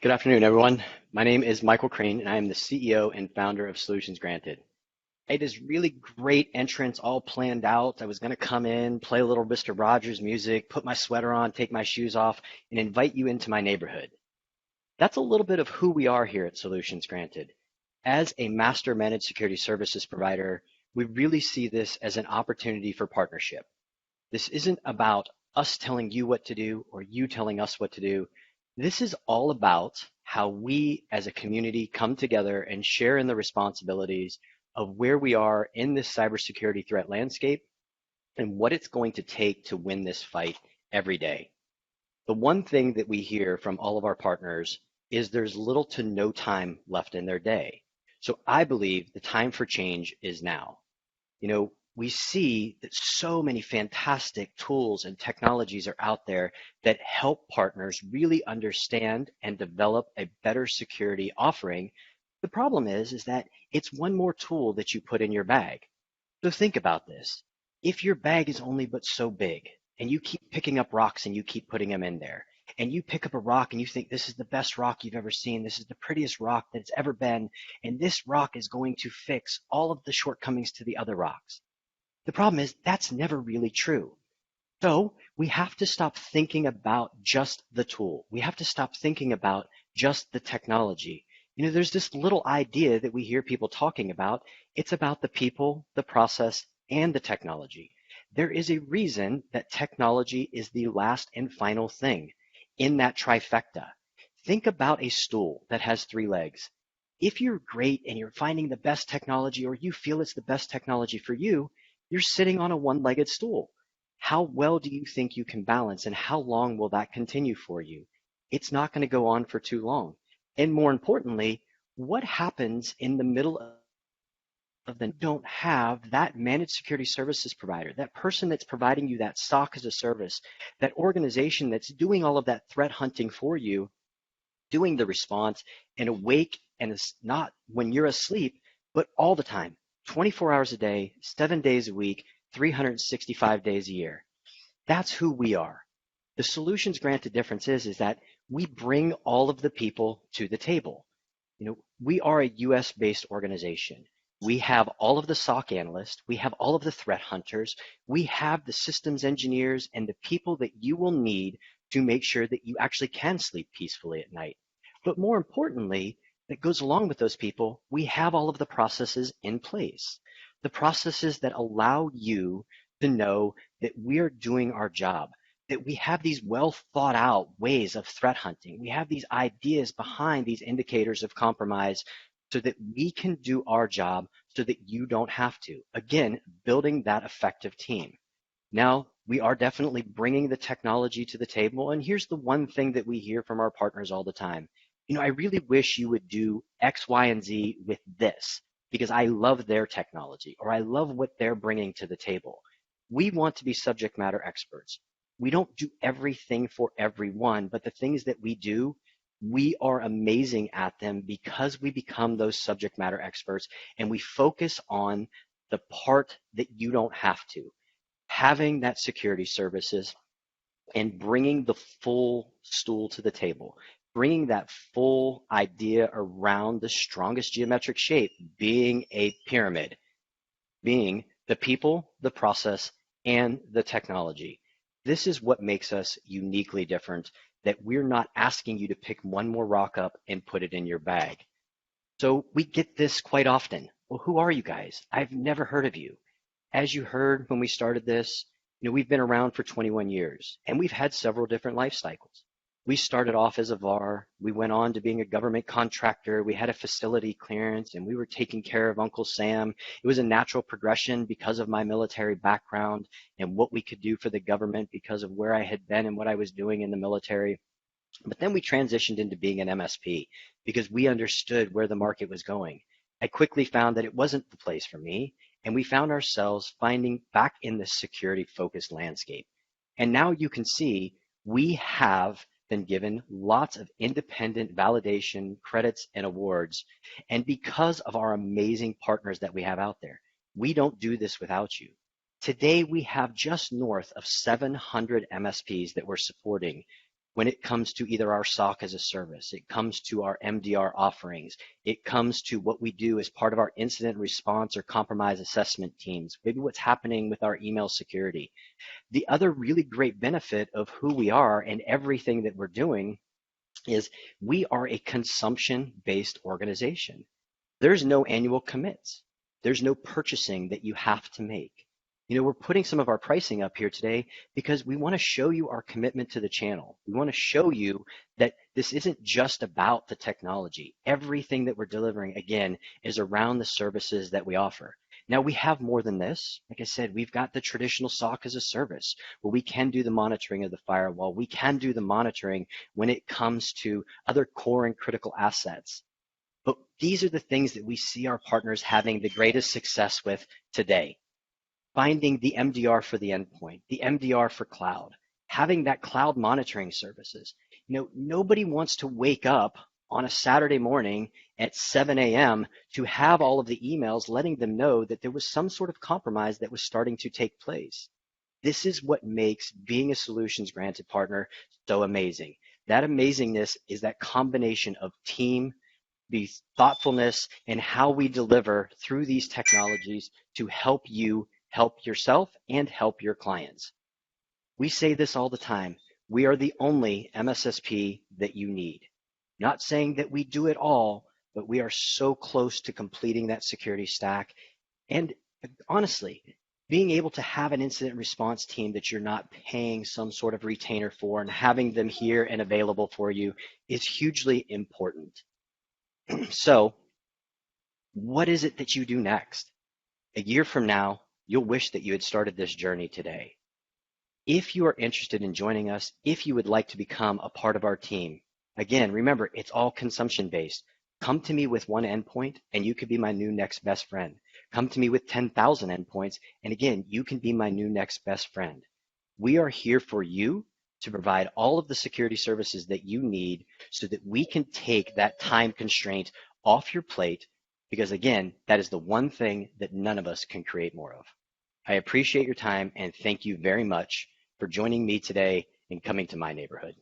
Good afternoon, everyone. My name is Michael Crane, and I am the CEO and founder of Solutions Granted. I had this really great entrance all planned out. I was going to come in, play a little Mr. Rogers music, put my sweater on, take my shoes off, and invite you into my neighborhood. That's a little bit of who we are here at Solutions Granted. As a master managed security services provider, we really see this as an opportunity for partnership. This isn't about us telling you what to do or you telling us what to do. This is all about how we as a community come together and share in the responsibilities of where we are in this cybersecurity threat landscape and what it's going to take to win this fight every day. The one thing that we hear from all of our partners is there's little to no time left in their day. So I believe the time for change is now. We see that so many fantastic tools and technologies are out there that help partners really understand and develop a better security offering. The problem is that it's one more tool that you put in your bag. So think about this. If your bag is only but so big and you keep picking up rocks and you keep putting them in there, and you pick up a rock and you think this is the best rock you've ever seen, this is the prettiest rock that it's ever been, and this rock is going to fix all of the shortcomings to the other rocks. The problem is that's never really true. So we have to stop thinking about just the tool. We have to stop thinking about just the technology. There's this little idea that we hear people talking about. It's about the people, the process, and the technology. There is a reason that technology is the last and final thing in that trifecta. Think about a stool that has three legs. If you're great and you're finding the best technology or you feel it's the best technology for you, you're sitting on a one-legged stool. How well do you think you can balance and how long will that continue for you? It's not going to go on for too long. And more importantly, what happens in the middle of the don't have that managed security services provider, that person that's providing you that SOC as a service, that organization that's doing all of that threat hunting for you, doing the response and awake, and it's not when you're asleep, but all the time, 24 hours a day, 7 days a week, 365 days a year. That's who we are. The Solutions Granted difference is that we bring all of the people to the table. We are a US-based organization. We have all of the SOC analysts, we have all of the threat hunters, we have the systems engineers and the people that you will need to make sure that you actually can sleep peacefully at night. But more importantly, that goes along with those people, we have all of the processes in place. The processes that allow you to know that we're doing our job, that we have these well thought out ways of threat hunting. We have these ideas behind these indicators of compromise so that we can do our job so that you don't have to. Again, building that effective team. Now, we are definitely bringing the technology to the table. And here's the one thing that we hear from our partners all the time. I really wish you would do X, Y, and Z with this because I love their technology or I love what they're bringing to the table. We want to be subject matter experts. We don't do everything for everyone, but the things that we do, we are amazing at them because we become those subject matter experts and we focus on the part that you don't have to. Having that security services and bringing the full stool to the table, bringing that full idea around the strongest geometric shape being a pyramid, being the people, the process, and the technology. This is what makes us uniquely different, that we're not asking you to pick one more rock up and put it in your bag. So we get this quite often. Well, who are you guys? I've never heard of you. As you heard when we started this, we've been around for 21 years and we've had several different life cycles. We started off as a VAR. We went on to being a government contractor. We had a facility clearance and we were taking care of Uncle Sam. It was a natural progression because of my military background and what we could do for the government because of where I had been and what I was doing in the military. But then we transitioned into being an MSP because we understood where the market was going. I quickly found that it wasn't the place for me, and we found ourselves finding back in the security-focused landscape. And now you can see we have been given lots of independent validation, credits, and awards. And because of our amazing partners that we have out there, we don't do this without you. Today, we have just north of 700 MSPs that we're supporting when it comes to either our SOC as a service, it comes to our MDR offerings, it comes to what we do as part of our incident response or compromise assessment teams, maybe what's happening with our email security. The other really great benefit of who we are and everything that we're doing is we are a consumption-based organization. There's no annual commits. There's no purchasing that you have to make. We're putting some of our pricing up here today because we want to show you our commitment to the channel. We want to show you that this isn't just about the technology. Everything that we're delivering, again, is around the services that we offer. Now, we have more than this. Like I said, we've got the traditional SOC as a service where we can do the monitoring of the firewall. We can do the monitoring when it comes to other core and critical assets. But these are the things that we see our partners having the greatest success with today. Finding the MDR for the endpoint, the MDR for cloud, having that cloud monitoring services. Nobody wants to wake up on a Saturday morning at 7 a.m. to have all of the emails letting them know that there was some sort of compromise that was starting to take place. This is what makes being a Solutions Granted partner so amazing. That amazingness is that combination of team, the thoughtfulness, and how we deliver through these technologies to help you help yourself and help your clients. We say this all the time. We are the only MSSP that you need. Not saying that we do it all, but we are so close to completing that security stack. And honestly, being able to have an incident response team that you're not paying some sort of retainer for and having them here and available for you is hugely important. So, what is it that you do next? A year from now, you'll wish that you had started this journey today. If you are interested in joining us, if you would like to become a part of our team, again, remember, it's all consumption based. Come to me with one endpoint and you could be my new next best friend. Come to me with 10,000 endpoints and again, you can be my new next best friend. We are here for you to provide all of the security services that you need so that we can take that time constraint off your plate, because again, that is the one thing that none of us can create more of. I appreciate your time and thank you very much for joining me today and coming to my neighborhood.